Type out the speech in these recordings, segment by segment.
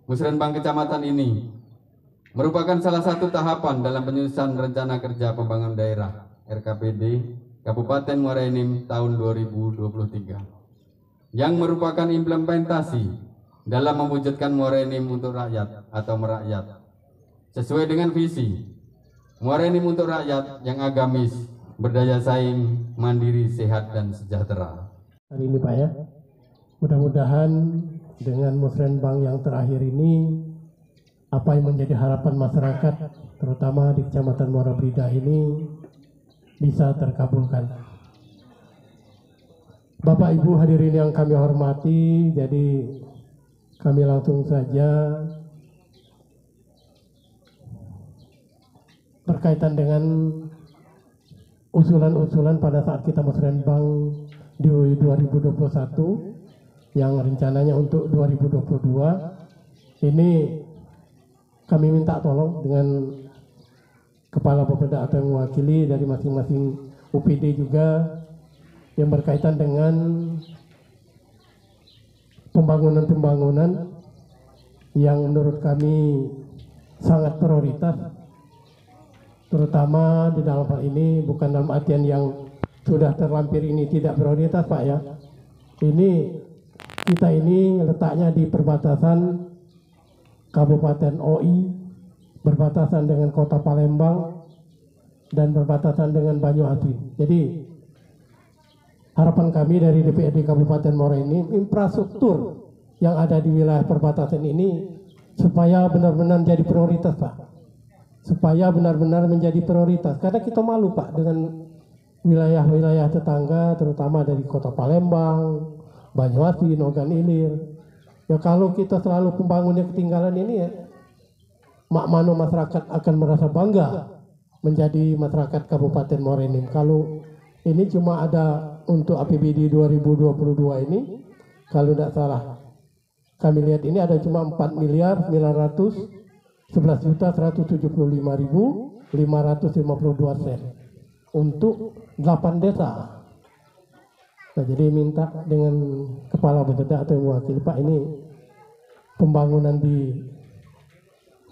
Musrenbang Kecamatan ini merupakan salah satu tahapan dalam penyusunan Rencana Kerja Pembangunan Daerah RKPD Kabupaten Muara Enim tahun 2023 yang merupakan implementasi dalam mewujudkan Muara Enim untuk rakyat atau merakyat sesuai dengan visi Muara Enim untuk rakyat yang agamis, berdaya saing, mandiri, sehat, dan sejahtera. Hari ini Pak ya, mudah-mudahan dengan Musrenbang yang terakhir ini, apa yang menjadi harapan masyarakat, terutama di Kecamatan Muara Blida ini, bisa terkabulkan. Bapak Ibu hadirin yang kami hormati, jadi kami langsung saja berkaitan dengan usulan-usulan pada saat kita Musrenbang di 2021 yang rencananya untuk 2022 ini kami minta tolong dengan Kepala Bapeda atau yang mewakili dari masing-masing UPD juga yang berkaitan dengan pembangunan-pembangunan yang menurut kami sangat prioritas, terutama di dalam hal ini bukan dalam artian yang sudah terlampir ini tidak prioritas Pak ya. Ini kita ini letaknya di perbatasan Kabupaten OI, berbatasan dengan Kota Palembang, dan berbatasan dengan Banyuasin. Jadi harapan kami dari DPRD Kabupaten Muara Enim, infrastruktur yang ada di wilayah perbatasan ini supaya benar-benar jadi prioritas Pak. Supaya benar-benar menjadi prioritas. Karena kita malu Pak dengan wilayah-wilayah tetangga, terutama dari Kota Palembang, Banyuasin, Ogan Ilir. Ya kalau kita selalu pembangunnya ketinggalan ini ya, makmano masyarakat akan merasa bangga menjadi masyarakat Kabupaten Muara Enim. Kalau ini cuma ada untuk APBD 2022 ini, kalau tidak salah kami lihat ini ada cuma 4.911.175.552 sen untuk 8 desa. Nah, jadi minta dengan Kepala Bapeda atau yang mewakili Pak, ini pembangunan di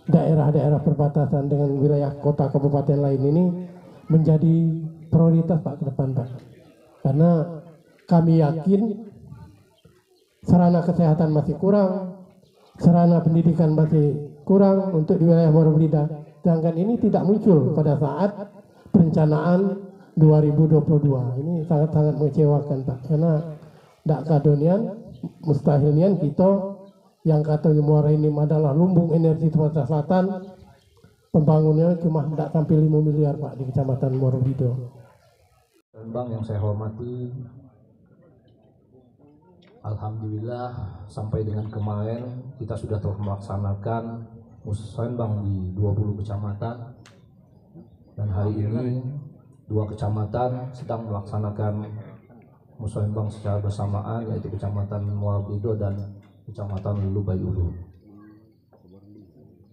daerah-daerah perbatasan dengan wilayah kota kabupaten lain ini menjadi prioritas Pak ke depan Pak. Karena kami yakin sarana kesehatan masih kurang, sarana pendidikan masih kurang untuk di wilayah Muara Blida. Sedangkan ini tidak muncul pada saat perencanaan 2022. Ini sangat-sangat mengecewakan Pak, karena tidak kadonian, mustahilnian kita yang kata Muara Enim adalah lumbung energi Sumatera Selatan, pembangunannya cuma tidak sampai 5 miliar Pak di Kecamatan Muara Blida. Bang yang saya hormati, alhamdulillah sampai dengan kemarin kita sudah telah melaksanakan Musrenbang di 20 kecamatan, dan hari ini 2 kecamatan sedang melaksanakan Musrenbang secara bersamaan, yaitu Kecamatan Muara Blida dan Kecamatan Lubai Ulu.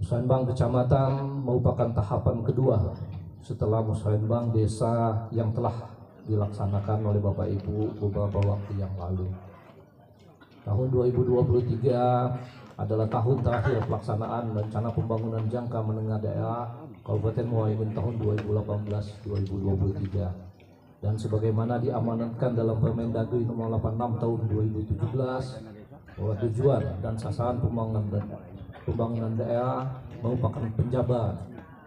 Musrenbang kecamatan merupakan tahapan kedua setelah Musrenbang desa yang telah dilaksanakan oleh Bapak Ibu beberapa waktu yang lalu. Tahun 2023 adalah tahun terakhir pelaksanaan rencana pembangunan jangka menengah daerah Kabupaten Muara Enim tahun 2018-2023, dan sebagaimana diamanatkan dalam Permendagri nomor 86 tahun 2017 bahwa tujuan dan sasaran pembangunan daerah merupakan penjabaran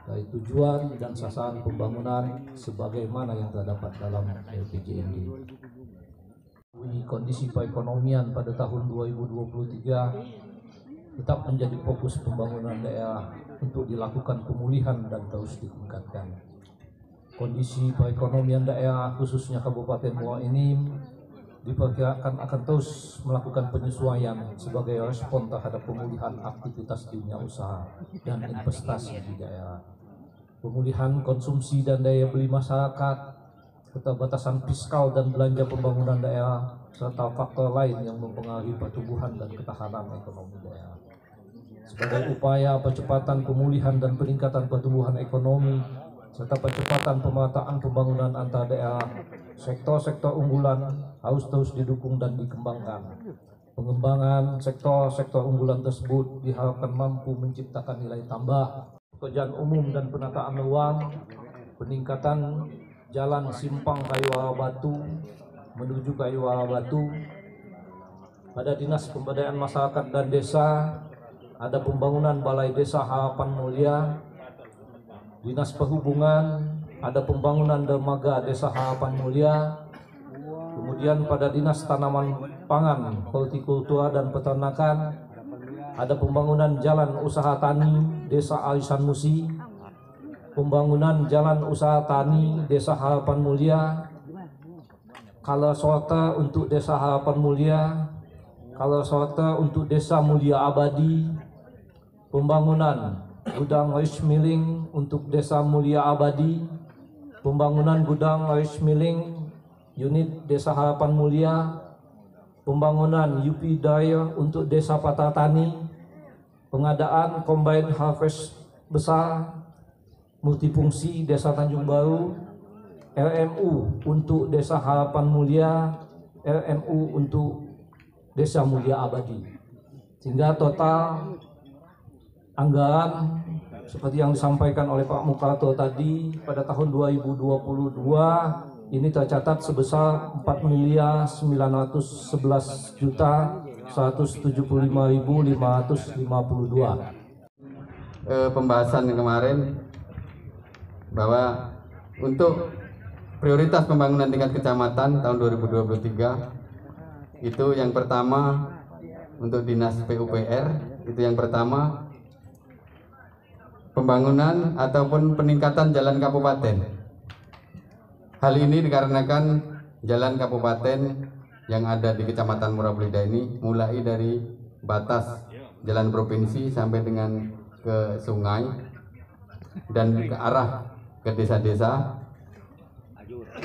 dari tujuan dan sasaran pembangunan sebagaimana yang terdapat dalam LPJMD. Kondisi perekonomian pada tahun 2023 tetap menjadi fokus pembangunan daerah untuk dilakukan pemulihan dan terus ditingkatkan. Kondisi perekonomian daerah khususnya Kabupaten Muara Enim diperkirakan akan terus melakukan penyesuaian sebagai respon terhadap pemulihan aktivitas dunia usaha dan investasi di daerah, pemulihan konsumsi dan daya beli masyarakat, keterbatasan fiskal dan belanja pembangunan daerah, serta faktor lain yang mempengaruhi pertumbuhan dan ketahanan ekonomi daerah. Sebagai upaya percepatan pemulihan dan peningkatan pertumbuhan ekonomi, serta percepatan pemerataan pembangunan antar daerah, sektor-sektor unggulan harus terus didukung dan dikembangkan. Pengembangan sektor-sektor unggulan tersebut diharapkan mampu menciptakan nilai tambah pekerjaan umum dan penataan ruang, peningkatan jalan simpang Kayuara Batu menuju Kayuara Batu. Pada Dinas Pemberdayaan Masyarakat dan Desa ada pembangunan Balai Desa Harapan Mulia. Dinas Perhubungan ada pembangunan dermaga Desa Harapan Mulia. Kemudian pada Dinas Tanaman Pangan, Hortikultura dan Peternakan ada pembangunan jalan usaha tani Desa Arisan Musi, pembangunan jalan usaha tani Desa Harapan Mulia, Kala Sorta untuk Desa Harapan Mulia, Kala Sorta untuk Desa Mulia Abadi, pembangunan gudang rice milling untuk Desa Mulia Abadi, pembangunan gudang rice milling unit Desa Harapan Mulia, pembangunan UP Daya untuk Desa Patatani, pengadaan combine harvest besar multifungsi Desa Tanjung Baru, RMU untuk Desa Harapan Mulia, RMU untuk Desa Mulia Abadi. Sehingga total anggaran seperti yang disampaikan oleh Pak Mukarto tadi pada tahun 2022 ini tercatat sebesar 4.911.175.552. Pembahasan kemarin bahwa untuk prioritas pembangunan tingkat kecamatan tahun 2023 itu yang pertama untuk Dinas PUPR itu yang pertama pembangunan ataupun peningkatan jalan kabupaten. Hal ini dikarenakan jalan kabupaten yang ada di Kecamatan Murabelida ini mulai dari batas jalan provinsi sampai dengan ke sungai dan ke arah ke desa-desa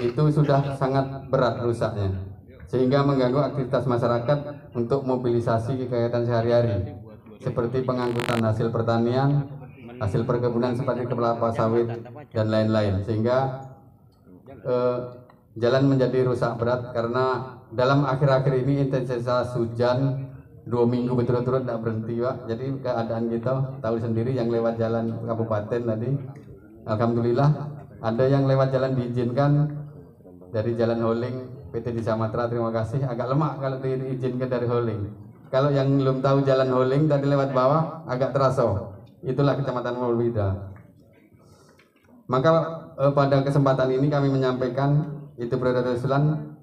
itu sudah sangat berat rusaknya sehingga mengganggu aktivitas masyarakat untuk mobilisasi kegiatan sehari-hari seperti pengangkutan hasil pertanian, hasil perkebunan seperti kelapa sawit dan lain-lain, sehingga jalan menjadi rusak berat karena dalam akhir-akhir ini intensitas hujan 2 minggu berturut-turut tidak berhenti, Pak. Jadi keadaan kita tahu sendiri yang lewat jalan kabupaten tadi, alhamdulillah ada yang lewat jalan diizinkan dari Jalan Holing PT Desa Matra, terima kasih. Agak lemak kalau diizinkan dari Holing. Kalau yang belum tahu Jalan Holing tadi lewat bawah agak terasa. Itulah Kecamatan Murabelida. Maka pada kesempatan ini kami menyampaikan itu prioritas usulan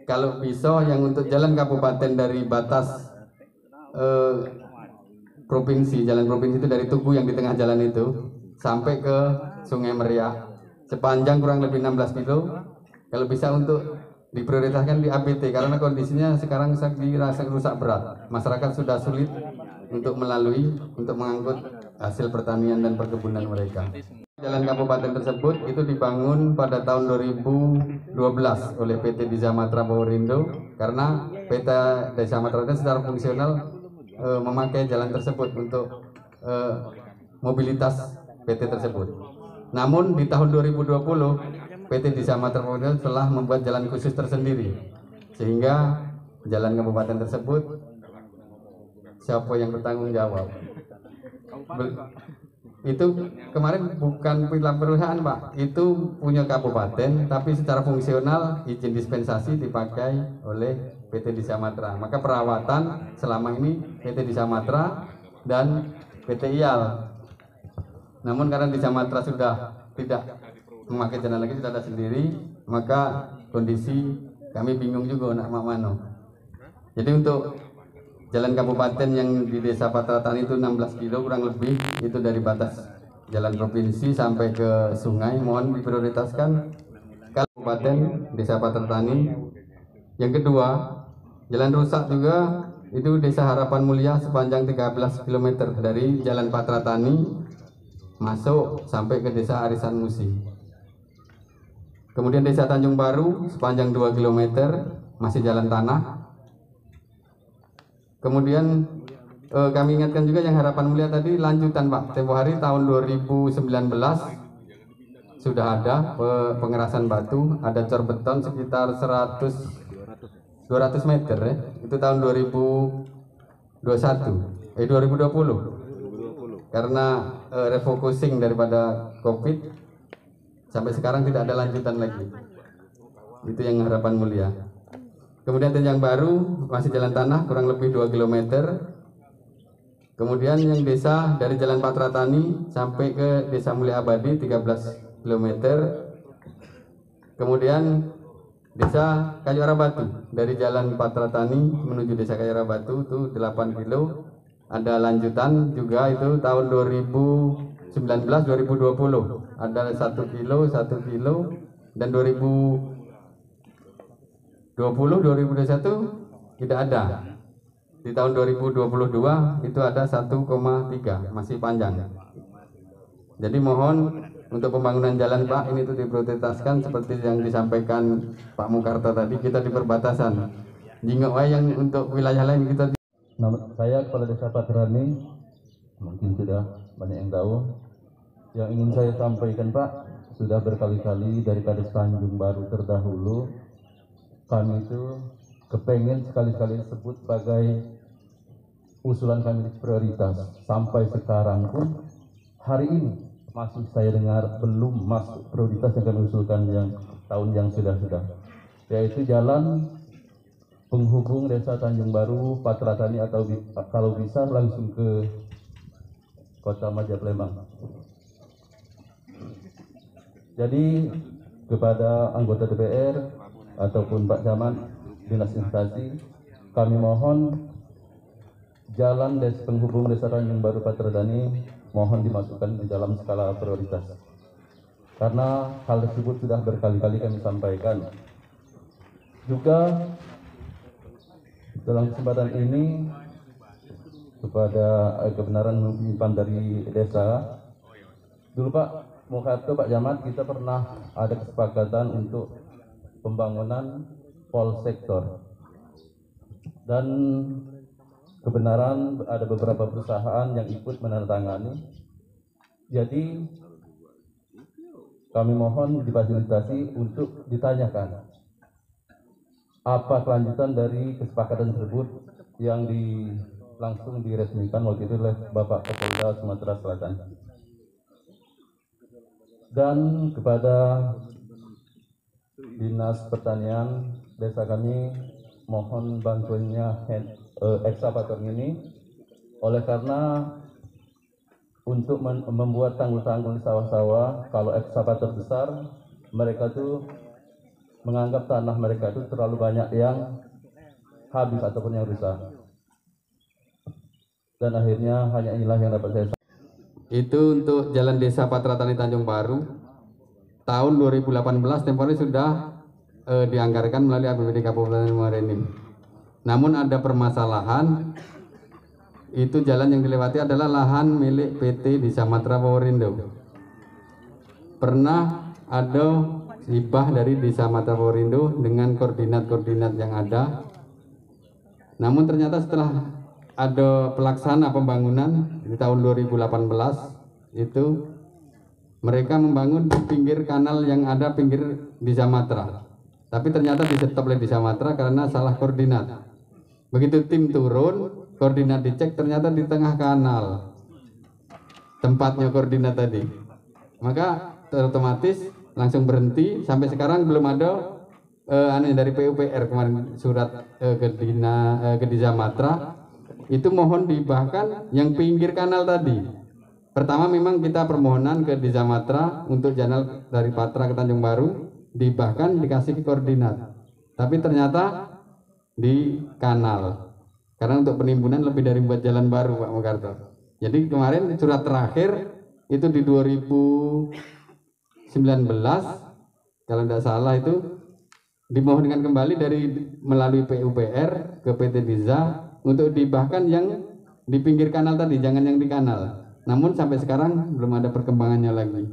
kalau bisa yang untuk jalan kabupaten dari batas provinsi, jalan provinsi itu dari Tugu yang di tengah jalan itu sampai ke Sungai Meriah sepanjang kurang lebih 16 kilo, kalau bisa untuk diprioritaskan di APT karena kondisinya sekarang dirasa rusak berat. Masyarakat sudah sulit untuk melalui, untuk mengangkut hasil pertanian dan perkebunan mereka. Jalan kabupaten tersebut itu dibangun pada tahun 2012 oleh PT Desa Matra Purwodadi karena PT Desa Matra secara fungsional memakai jalan tersebut untuk mobilitas PT tersebut. Namun di tahun 2020 PT Desa Matra Purwodadi telah membuat jalan khusus tersendiri sehingga jalan kabupaten tersebut siapa yang bertanggung jawab? Itu kemarin bukan perusahaan, Pak, itu punya kabupaten tapi secara fungsional izin dispensasi dipakai oleh PT Desa Matra. Maka perawatan selama ini PT Desa Matra dan PT IAL. Namun karena Desa Matra sudah tidak memakai jalan lagi, sudah ada sendiri, maka kondisi kami bingung juga nak mana. Jadi untuk jalan kabupaten yang di Desa Patratan itu 16 kilo kurang lebih, itu dari batas jalan provinsi sampai ke sungai, mohon diprioritaskan kabupaten Desa Patratan. Yang kedua, jalan rusak juga itu Desa Harapan Mulia sepanjang 13 km dari jalan Patratani masuk sampai ke Desa Arisan Musi. Kemudian Desa Tanjung Baru sepanjang 2 km masih jalan tanah. Kemudian kami ingatkan juga yang Harapan Mulia tadi lanjutan, Pak. Tempo hari tahun 2019 sudah ada pengerasan batu, ada cor beton sekitar 180 200 meter ya. Itu tahun 2020. Karena refocusing daripada COVID sampai sekarang tidak ada lanjutan lagi. Itu yang harapan mulia. Kemudian yang baru masih jalan tanah kurang lebih 2 km. Kemudian yang desa dari Jalan Patra Tani sampai ke Desa Mulia Abadi 13 km. Kemudian Desa Kayu Arah Batu dari Jalan Patra Tani menuju Desa Kayu Arah Batu itu 8 kilo. Ada lanjutan juga itu tahun 2019 2020 ada 1 kilo dan 2021 tidak ada. Di tahun 2022 itu ada 1,3, masih panjang. Jadi mohon untuk pembangunan jalan Pak ini tuh diprioritaskan seperti yang disampaikan Pak Mukarta tadi, kita di perbatasan. Jingok yang untuk wilayah lain kita. Nama saya Kepala Desa Patrani, mungkin sudah banyak yang tahu. Yang ingin saya sampaikan Pak, sudah berkali-kali dari Kades Tanjung Baru terdahulu, kami itu kepengen sekali-kali disebut sebagai usulan kami prioritas. Sampai sekarang pun hari ini masih saya dengar belum masuk prioritas yang kami usulkan yang tahun yang sudah-sudah, yaitu jalan penghubung Desa Tanjung Baru, Patra Tani atau kalau bisa langsung ke Kota Majalembang. Jadi kepada anggota DPR ataupun Pak Camat Dinas Instansi, kami mohon jalan penghubung Desa Tanjung Baru Patra Tani mohon dimasukkan di dalam skala prioritas. Karena hal tersebut sudah berkali-kali kami sampaikan. Juga dalam kesempatan ini kepada kebenaran menyimpan dari desa, dulu Pak Mukarta, Pak Camat, kita pernah ada kesepakatan untuk pembangunan polsektor, dan kebenaran ada beberapa perusahaan yang ikut menandatangani. Jadi kami mohon difasilitasi untuk ditanyakan apa kelanjutan dari kesepakatan tersebut yang langsung diresmikan waktu itu oleh Bapak Kapolda Sumatera Selatan. Dan kepada Dinas Pertanian desa kami mohon bantuannya ekskavator ini, oleh karena untuk membuat tanggul-tanggul di sawah-sawah, kalau ekskavator besar mereka tuh menganggap tanah mereka itu terlalu banyak yang habis ataupun yang rusak, dan akhirnya hanya inilah yang dapat saya. Itu untuk jalan Desa Patra Tani Tanjung Baru tahun 2018 tempornya sudah dianggarkan melalui APBD Kabupaten Muara Enim. Namun ada permasalahan, itu jalan yang dilewati adalah lahan milik PT Desa Matra Purworindo. Pernah ada hibah dari Desa Matra Purworindo dengan koordinat-koordinat yang ada. Namun ternyata setelah ada pelaksana pembangunan di tahun 2018 itu mereka membangun di pinggir kanal yang ada pinggir Desa Matra. Tapi ternyata di-stop oleh Desa Matra karena salah koordinat. Begitu tim turun, koordinat dicek ternyata di tengah kanal tempatnya koordinat tadi. Maka otomatis langsung berhenti. Sampai sekarang belum ada dari PUPR kemarin surat ke Desa Matra itu mohon dihibahkan yang pinggir kanal tadi. Pertama memang kita permohonan ke Desa Matra untuk jalan dari Patra ke Tanjung Baru dihibahkan, dikasih koordinat. Tapi ternyata di kanal. Karena untuk penimbunan lebih dari buat jalan baru Pak Mukarta. Jadi kemarin surat terakhir itu di 2019 kalau tidak salah itu dimohonkan kembali dari melalui PUPR ke PT Desa untuk dihibahkan yang di pinggir kanal tadi, jangan yang di kanal. Namun sampai sekarang belum ada perkembangannya lagi.